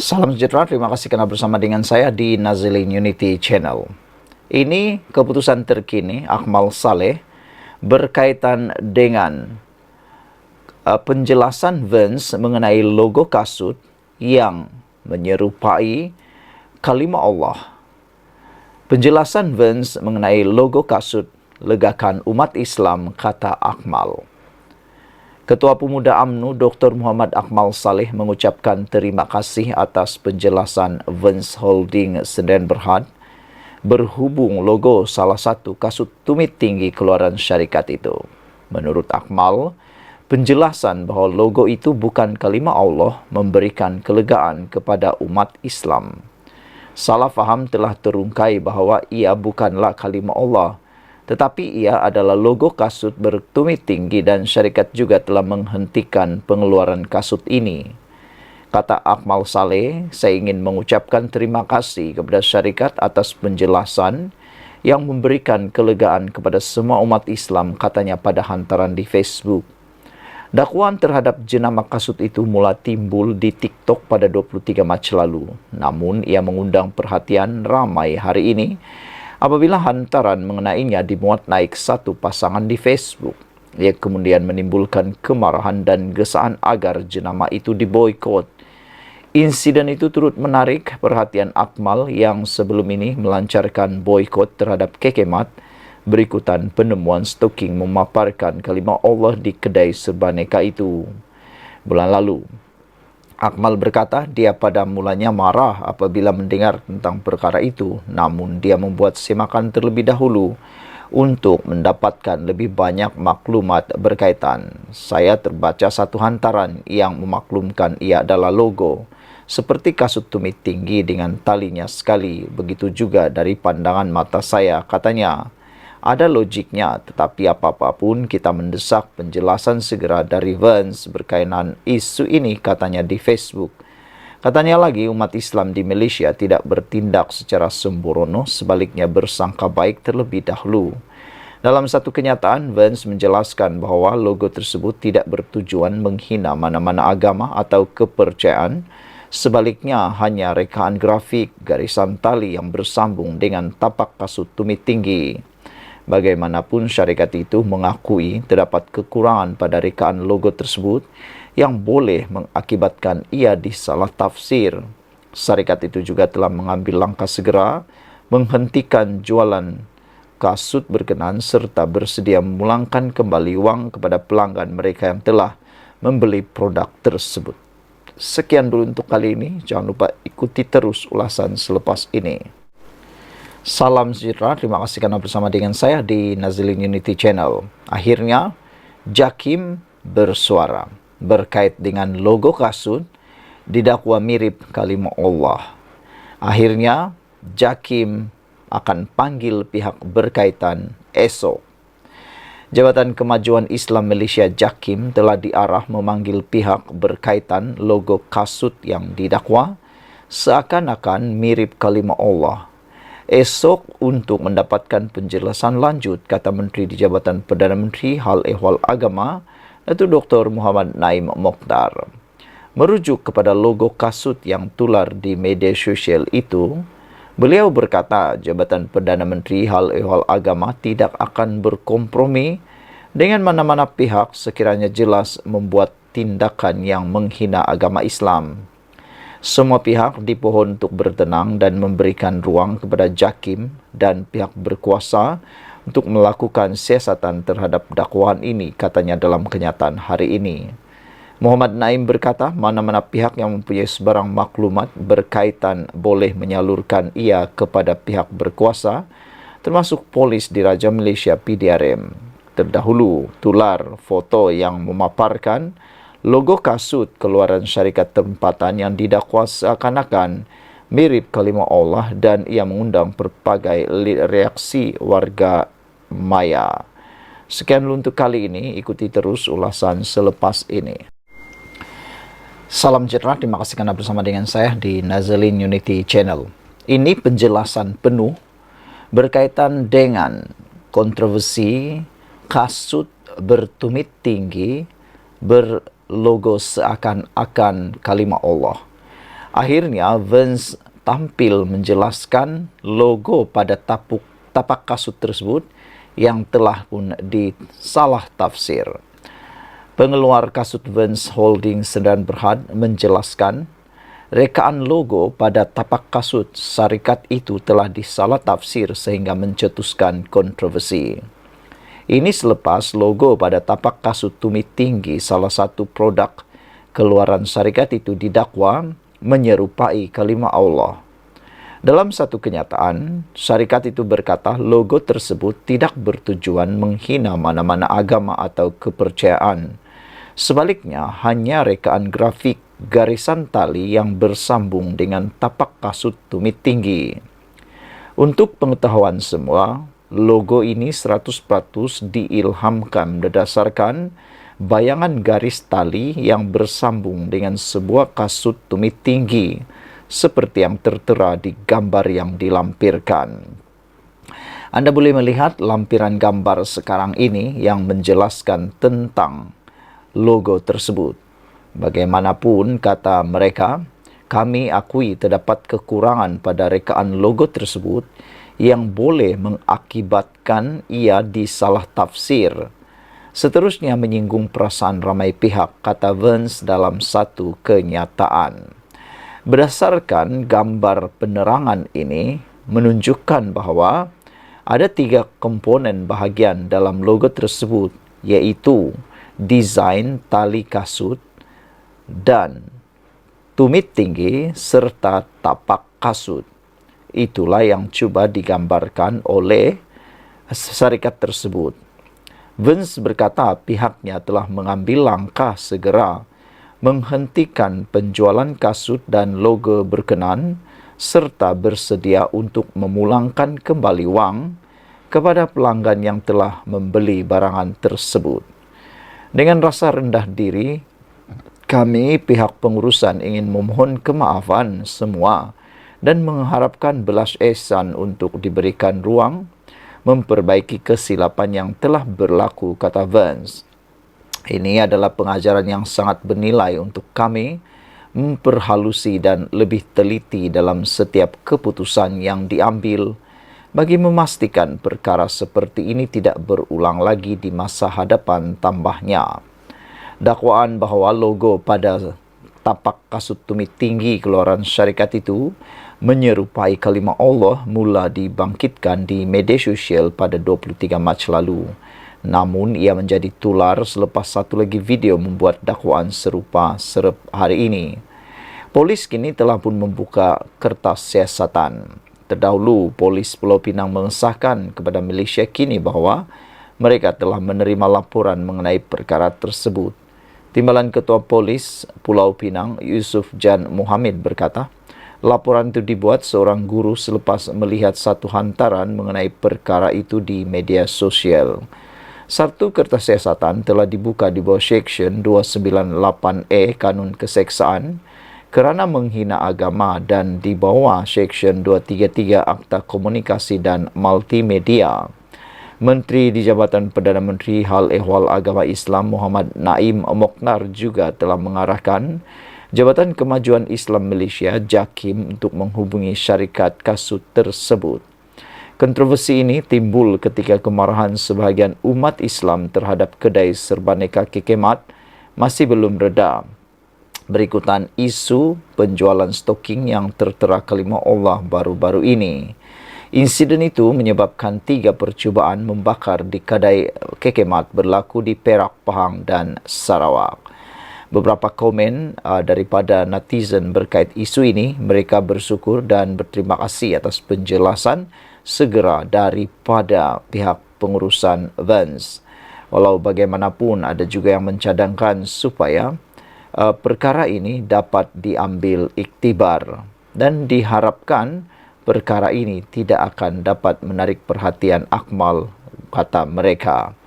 Salam sejahtera, terima kasih karena bersama dengan saya di Nazilin Unity Channel. Ini keputusan terkini Akmal Saleh berkaitan dengan penjelasan Vance mengenai logo kasut yang menyerupai kalimat Allah. Penjelasan Vance mengenai logo kasut legakan umat Islam, kata Akmal. Ketua Pemuda UMNO Dr. Muhammad Akmal Saleh mengucapkan terima kasih atas penjelasan Vance Holding Sdn Bhd berhubung logo salah satu kasut tumit tinggi keluaran syarikat itu. Menurut Akmal, penjelasan bahwa logo itu bukan kalimat Allah memberikan kelegaan kepada umat Islam. Salah faham telah terungkai bahawa ia bukanlah kalimat Allah, tetapi ia adalah logo kasut bertumit tinggi dan syarikat juga telah menghentikan pengeluaran kasut ini. Kata Akmal Saleh, saya ingin mengucapkan terima kasih kepada syarikat atas penjelasan yang memberikan kelegaan kepada semua umat Islam, katanya pada hantaran di Facebook. Dakwaan terhadap jenama kasut itu mula timbul di TikTok pada 23 Mac lalu. Namun, ia mengundang perhatian ramai hari ini apabila hantaran mengenainya dimuat naik satu pasangan di Facebook. Ia kemudian menimbulkan kemarahan dan gesaan agar jenama itu diboikot. Insiden itu turut menarik perhatian Akmal yang sebelum ini melancarkan boikot terhadap Kekemat berikutan penemuan stoking memaparkan kalimat Allah di kedai serbaneka itu. Bulan lalu, Akmal berkata dia pada mulanya marah apabila mendengar tentang perkara itu, namun dia membuat semakan terlebih dahulu untuk mendapatkan lebih banyak maklumat berkaitan. Saya terbaca satu hantaran yang memaklumkan ia adalah logo, seperti kasut tumit tinggi dengan talinya sekali. Begitu juga dari pandangan mata saya, katanya. Ada logiknya, tetapi apa-apapun kita mendesak penjelasan segera dari Vance berkaitan isu ini, katanya di Facebook. Katanya lagi, umat Islam di Malaysia tidak bertindak secara sembrono, sebaliknya bersangka baik terlebih dahulu. Dalam satu kenyataan, Vance menjelaskan bahawa logo tersebut tidak bertujuan menghina mana-mana agama atau kepercayaan, sebaliknya hanya rekaan grafik garisan tali yang bersambung dengan tapak kasut tumit tinggi. Bagaimanapun syarikat itu mengakui terdapat kekurangan pada rekaan logo tersebut yang boleh mengakibatkan ia disalah tafsir. Syarikat itu juga telah mengambil langkah segera menghentikan jualan kasut berkenaan serta bersedia memulangkan kembali wang kepada pelanggan mereka yang telah membeli produk tersebut. Sekian dulu untuk kali ini. Jangan lupa ikuti terus ulasan selepas ini. Salam sejahtera, terima kasih karena bersama dengan saya di Nazilin Unity Channel. Akhirnya, Jakim bersuara berkait dengan logo kasut didakwa mirip kalimat Allah. Akhirnya, Jakim akan panggil pihak berkaitan esok. Jabatan Kemajuan Islam Malaysia Jakim telah diarah memanggil pihak berkaitan logo kasut yang didakwa seakan-akan mirip kalimat Allah esok untuk mendapatkan penjelasan lanjut, kata Menteri di Jabatan Perdana Menteri Hal Ehwal Agama, iaitu Dr. Muhammad Naim Mokhtar. Merujuk kepada logo kasut yang tular di media sosial itu, beliau berkata Jabatan Perdana Menteri Hal Ehwal Agama tidak akan berkompromi dengan mana-mana pihak sekiranya jelas membuat tindakan yang menghina agama Islam. Semua pihak dipohon untuk bertenang dan memberikan ruang kepada Jakim dan pihak berkuasa untuk melakukan siasatan terhadap dakwaan ini, katanya dalam kenyataan hari ini. Muhammad Naim berkata, mana-mana pihak yang mempunyai sebarang maklumat berkaitan boleh menyalurkan ia kepada pihak berkuasa, termasuk polis Diraja Malaysia PDRM. Terdahulu, tular foto yang memaparkan logo kasut keluaran syarikat tempatan yang didakwa seakan-akan mirip kalimat Allah dan ia mengundang berbagai reaksi warga maya. Sekian dulu untuk kali ini, ikuti terus ulasan selepas ini. Salam sejahtera, terima kasih karena bersama dengan saya di Nazilin Unity Channel. Ini penjelasan penuh berkaitan dengan kontroversi kasut bertumit tinggi berlogo seakan-akan kalimat Allah. Akhirnya Vance tampil menjelaskan logo pada tapak kasut tersebut yang telah pun disalah tafsir. Pengeluar kasut Vance Holding Sedan Berhad menjelaskan rekaan logo pada tapak kasut syarikat itu telah disalah tafsir sehingga mencetuskan kontroversi. Ini selepas logo pada tapak kasut tumit tinggi salah satu produk keluaran syarikat itu didakwa menyerupai kalimat Allah. Dalam satu kenyataan, syarikat itu berkata logo tersebut tidak bertujuan menghina mana-mana agama atau kepercayaan. Sebaliknya, hanya rekaan grafik garisan tali yang bersambung dengan tapak kasut tumit tinggi. Untuk pengetahuan semua, logo ini 100% diilhamkan berdasarkan bayangan garis tali yang bersambung dengan sebuah kasut tumit tinggi, seperti yang tertera di gambar yang dilampirkan. Anda boleh melihat lampiran gambar sekarang ini yang menjelaskan tentang logo tersebut. Bagaimanapun kata mereka, kami akui terdapat kekurangan pada rekaan logo tersebut yang boleh mengakibatkan ia disalah tafsir. Seterusnya menyinggung perasaan ramai pihak, kata Vance dalam satu kenyataan. Berdasarkan gambar penerangan ini menunjukkan bahawa ada 3 komponen bahagian dalam logo tersebut, iaitu desain tali kasut dan tumit tinggi serta tapak kasut. Itulah yang cuba digambarkan oleh syarikat tersebut. Vance berkata pihaknya telah mengambil langkah segera menghentikan penjualan kasut dan logo berkenan serta bersedia untuk memulangkan kembali wang kepada pelanggan yang telah membeli barangan tersebut. Dengan rasa rendah diri, kami pihak pengurusan ingin memohon kemaafan semua dan mengharapkan belas ihsan untuk diberikan ruang memperbaiki kesilapan yang telah berlaku, kata Vance. Ini adalah pengajaran yang sangat bernilai untuk kami memperhalusi dan lebih teliti dalam setiap keputusan yang diambil bagi memastikan perkara seperti ini tidak berulang lagi di masa hadapan, tambahnya. Dakwaan bahawa logo pada tapak kasut tumit tinggi keluaran syarikat itu menyerupai kalimat Allah mula dibangkitkan di media sosial pada 23 Mac lalu. Namun ia menjadi tular selepas satu lagi video membuat dakwaan serupa hari ini. Polis kini telah pun membuka kertas siasatan. Terdahulu, Polis Pulau Pinang mengesahkan kepada Malaysia kini bahawa mereka telah menerima laporan mengenai perkara tersebut. Timbalan Ketua Polis Pulau Pinang, Yusuf Jan Muhammad berkata, laporan itu dibuat seorang guru selepas melihat satu hantaran mengenai perkara itu di media sosial. Satu kertas siasatan telah dibuka di bawah Seksyen 298A Kanun Keseksaan kerana menghina agama dan di bawah Seksyen 233 Akta Komunikasi dan Multimedia. Menteri di Jabatan Perdana Menteri Hal Ehwal Agama Islam Muhammad Naim Mokhtar juga telah mengarahkan Jabatan Kemajuan Islam Malaysia JAKIM untuk menghubungi syarikat kasut tersebut. Kontroversi ini timbul ketika kemarahan sebahagian umat Islam terhadap kedai serbaneka Kekemat masih belum reda. Berikutan isu penjualan stoking yang tertera kalimat Allah baru-baru ini. Insiden itu menyebabkan 3 percubaan membakar di kedai Kekemat berlaku di Perak, Pahang dan Sarawak. Beberapa komen daripada netizen berkait isu ini, mereka bersyukur dan berterima kasih atas penjelasan segera daripada pihak pengurusan Vance. Walau bagaimanapun, ada juga yang mencadangkan supaya perkara ini dapat diambil iktibar dan diharapkan perkara ini tidak akan dapat menarik perhatian akmal, kata mereka.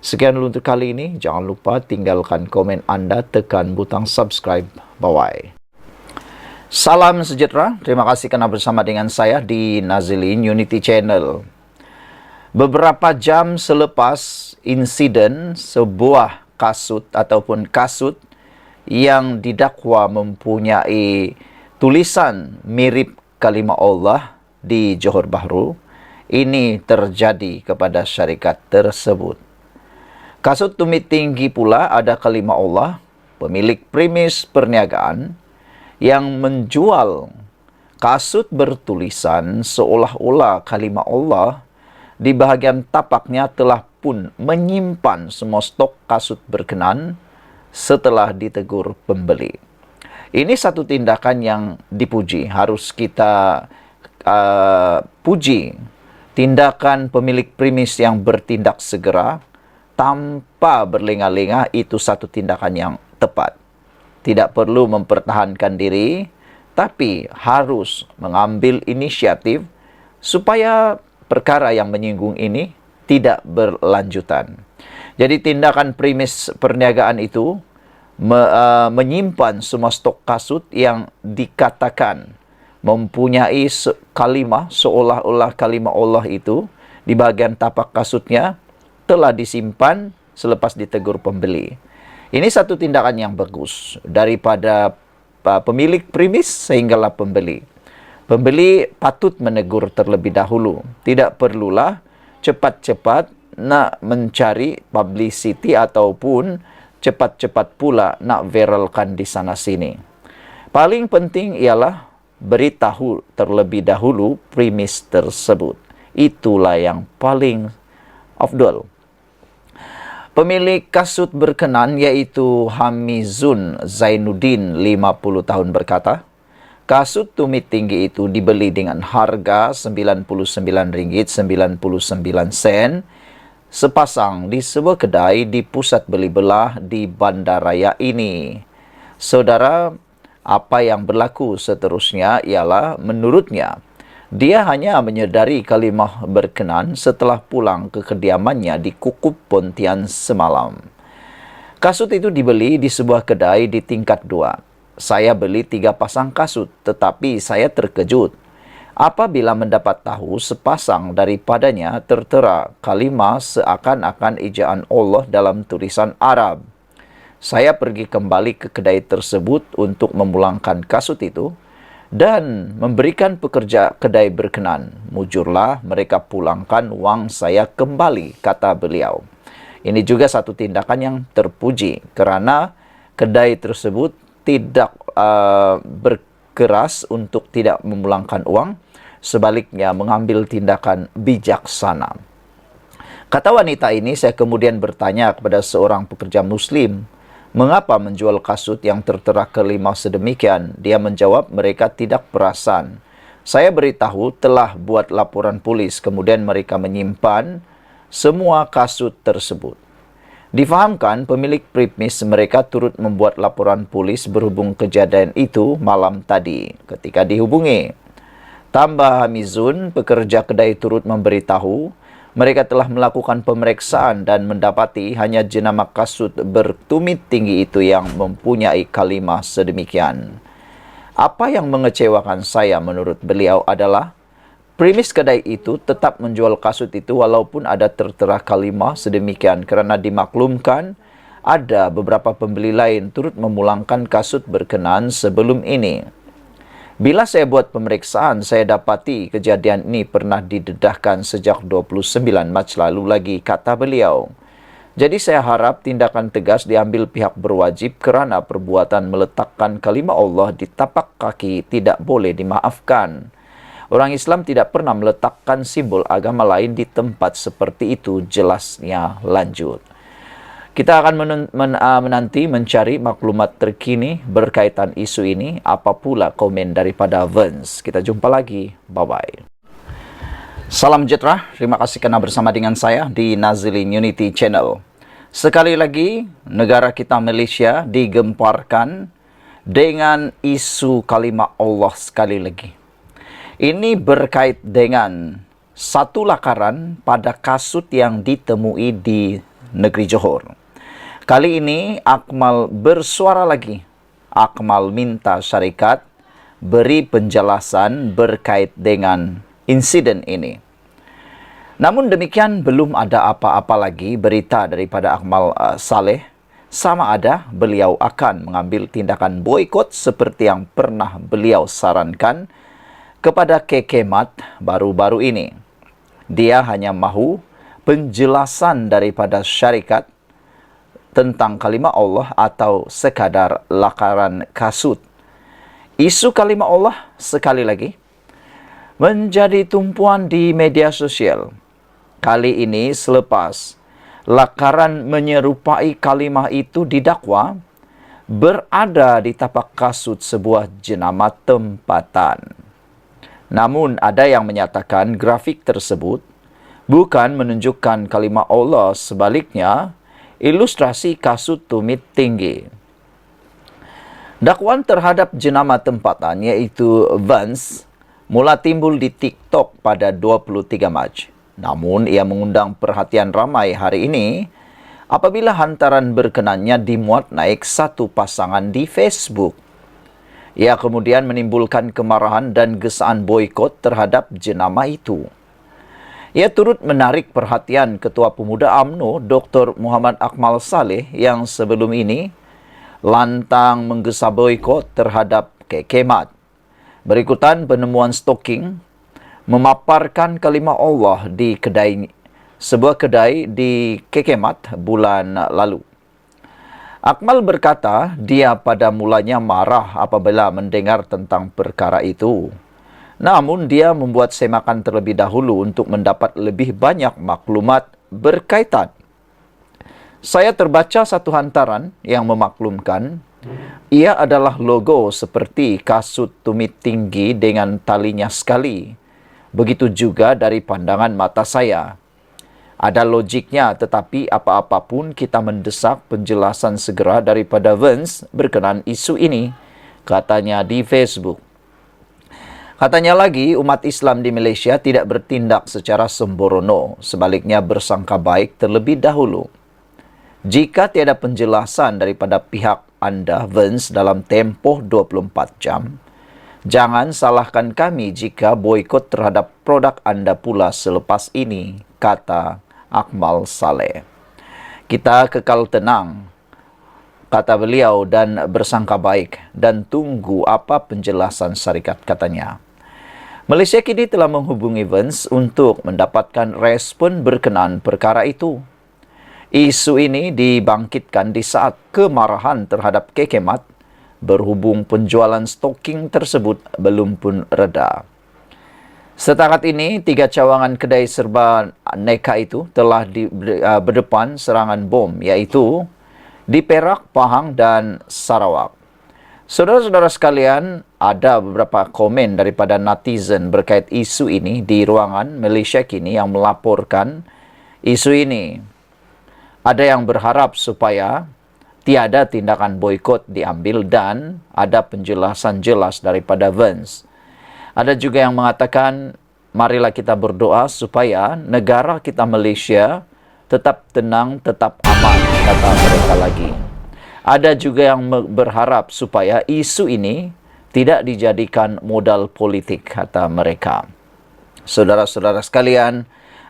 Sekian dulu untuk kali ini. Jangan lupa tinggalkan komen anda, tekan butang subscribe. Bye-bye. Salam sejahtera. Terima kasih kerana bersama dengan saya di Nazilin Unity Channel. Beberapa jam selepas insiden sebuah kasut ataupun kasut yang didakwa mempunyai tulisan mirip kalimat Allah di Johor Bahru ini terjadi kepada syarikat tersebut. Kasut tumit tinggi pula ada kalimat Allah, pemilik premis perniagaan yang menjual kasut bertulisan seolah-olah kalimat Allah di bahagian tapaknya telah pun menyimpan semua stok kasut berkenan setelah ditegur pembeli. Ini satu tindakan yang dipuji, harus kita puji. Tindakan pemilik premis yang bertindak segera tanpa berlengah-lengah itu satu tindakan yang tepat. Tidak perlu mempertahankan diri, tapi harus mengambil inisiatif supaya perkara yang menyinggung ini tidak berlanjutan. Jadi tindakan premis perniagaan itu menyimpan semua stok kasut yang dikatakan mempunyai kalimah seolah-olah kalimat Allah itu di bahagian tapak kasutnya telah disimpan selepas ditegur pembeli. Ini satu tindakan yang bagus daripada pemilik premis sehinggalah pembeli. Pembeli patut menegur terlebih dahulu. Tidak perlulah cepat-cepat nak mencari publicity ataupun cepat-cepat pula nak viralkan di sana sini. Paling penting ialah beritahu terlebih dahulu premis tersebut. Itulah yang paling afdal. Pemilik kasut berkenan yaitu Hamizun Zainuddin 50 tahun berkata, kasut tumit tinggi itu dibeli dengan harga Rp99.99 sepasang di sebuah kedai di pusat beli belah di bandaraya ini. Saudara, apa yang berlaku seterusnya ialah menurutnya, dia hanya menyedari kalimah berkenan setelah pulang ke kediamannya di Kukup Pontian semalam. Kasut itu dibeli di sebuah kedai di tingkat 2. Saya beli 3 pasang kasut, tetapi saya terkejut apabila mendapat tahu sepasang daripadanya tertera kalimah seakan-akan ejaan Allah dalam tulisan Arab. Saya pergi kembali ke kedai tersebut untuk memulangkan kasut itu dan memberikan pekerja kedai berkenan. Mujurlah mereka pulangkan wang saya kembali, kata beliau. Ini juga satu tindakan yang terpuji kerana kedai tersebut tidak berkeras untuk tidak memulangkan uang, sebaliknya mengambil tindakan bijaksana. Kata wanita ini, saya kemudian bertanya kepada seorang pekerja Muslim, mengapa menjual kasut yang tertera kalimah sedemikian? Dia menjawab, mereka tidak perasan. Saya beritahu telah buat laporan polis, kemudian mereka menyimpan semua kasut tersebut. Difahamkan pemilik premis mereka turut membuat laporan polis berhubung kejadian itu malam tadi ketika dihubungi. Tambah Hamizun, pekerja kedai turut memberitahu mereka telah melakukan pemeriksaan dan mendapati hanya jenama kasut bertumit tinggi itu yang mempunyai kalimah sedemikian. Apa yang mengecewakan saya menurut beliau adalah premis kedai itu tetap menjual kasut itu walaupun ada tertera kalimah sedemikian kerana dimaklumkan ada beberapa pembeli lain turut memulangkan kasut berkenan sebelum ini. Bila saya buat pemeriksaan, saya dapati kejadian ini pernah didedahkan sejak 29 Mac lalu lagi, kata beliau. Jadi saya harap tindakan tegas diambil pihak berwajib kerana perbuatan meletakkan kalimah Allah di tapak kaki tidak boleh dimaafkan. Orang Islam tidak pernah meletakkan simbol agama lain di tempat seperti itu, jelasnya lanjut. Kita akan menanti mencari maklumat terkini berkaitan isu ini. Apa pula komen daripada Vance. Kita jumpa lagi. Bye-bye. Salam sejahtera. Terima kasih kerana bersama dengan saya di Nazilin Unity Channel. Sekali lagi, negara kita Malaysia digemparkan dengan isu kalimah Allah sekali lagi. Ini berkait dengan satu lakaran pada kasut yang ditemui di negeri Johor. Kali ini Akmal bersuara lagi. Akmal minta syarikat beri penjelasan berkait dengan insiden ini. Namun demikian belum ada apa-apa lagi berita daripada Akmal Saleh sama ada beliau akan mengambil tindakan boikot seperti yang pernah beliau sarankan kepada Kekemat baru-baru ini. Dia hanya mahu penjelasan daripada syarikat tentang kalimah Allah atau sekadar lakaran kasut. Isu kalimah Allah sekali lagi menjadi tumpuan di media sosial. Kali ini selepas lakaran menyerupai kalimah itu didakwa berada di tapak kasut sebuah jenama tempatan. Namun ada yang menyatakan grafik tersebut bukan menunjukkan kalimah Allah, sebaliknya ilustrasi kasut tumit tinggi. Dakwaan terhadap jenama tempatan yaitu Vance mula timbul di TikTok pada 23 Mac. Namun ia mengundang perhatian ramai hari ini apabila hantaran berkenannya dimuat naik satu pasangan di Facebook. Ia kemudian menimbulkan kemarahan dan gesaan boikot terhadap jenama itu. Ia turut menarik perhatian Ketua Pemuda UMNO Dr. Muhammad Akmal Saleh yang sebelum ini lantang menggesa boikot terhadap Kekemat. Berikutan penemuan stalking memaparkan kalimah Allah di sebuah kedai di Kekemat bulan lalu. Akmal berkata dia pada mulanya marah apabila mendengar tentang perkara itu. Namun dia membuat semakan terlebih dahulu untuk mendapat lebih banyak maklumat berkaitan. Saya terbaca satu hantaran yang memaklumkan ia adalah logo seperti kasut tumit tinggi dengan talinya sekali. Begitu juga dari pandangan mata saya. Ada logiknya, tetapi apa-apapun kita mendesak penjelasan segera daripada Vance berkenaan isu ini, katanya di Facebook. Katanya lagi, umat Islam di Malaysia tidak bertindak secara sembrono, sebaliknya bersangka baik terlebih dahulu. Jika tiada penjelasan daripada pihak anda, Vance, dalam tempoh 24 jam, jangan salahkan kami jika boikot terhadap produk anda pula selepas ini, kata Akmal Saleh. Kita kekal tenang, kata beliau, dan bersangka baik dan tunggu apa penjelasan syarikat, katanya. Malaysia kini telah menghubungi Vance untuk mendapatkan respon berkenaan perkara itu. Isu ini dibangkitkan di saat kemarahan terhadap Kekemat berhubung penjualan stalking tersebut belum pun reda. Setakat ini, 3 cawangan kedai serba neka itu telah berdepan serangan bom, iaitu di Perak, Pahang dan Sarawak. Saudara-saudara sekalian, ada beberapa komen daripada netizen berkait isu ini di ruangan Malaysia kini yang melaporkan isu ini. Ada yang berharap supaya tiada tindakan boikot diambil dan ada penjelasan jelas daripada Vance. Ada juga yang mengatakan, marilah kita berdoa supaya negara kita Malaysia tetap tenang, tetap aman, kata mereka lagi. Ada juga yang berharap supaya isu ini tidak dijadikan modal politik, kata mereka. Saudara-saudara sekalian,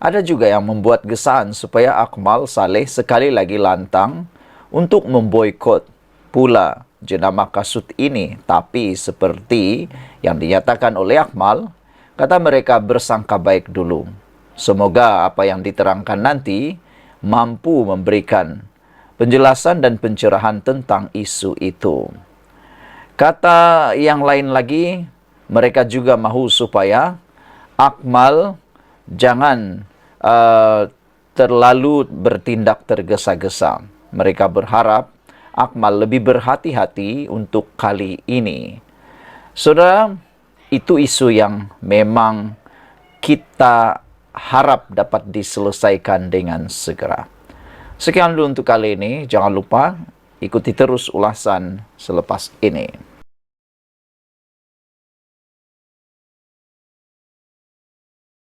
ada juga yang membuat gesaan supaya Akmal Saleh sekali lagi lantang untuk memboikot pula jenama kasut ini. Tapi seperti yang dinyatakan oleh Akmal, kata mereka bersangka baik dulu. Semoga apa yang diterangkan nanti mampu memberikan penjelasan dan pencerahan tentang isu itu. Kata yang lain lagi, mereka juga mahu supaya Akmal jangan terlalu bertindak tergesa-gesa. Mereka berharap Akmal lebih berhati-hati untuk kali ini. Saudara, itu isu yang memang kita harap dapat diselesaikan dengan segera. Sekian dulu untuk kali ini. Jangan lupa ikuti terus ulasan selepas ini.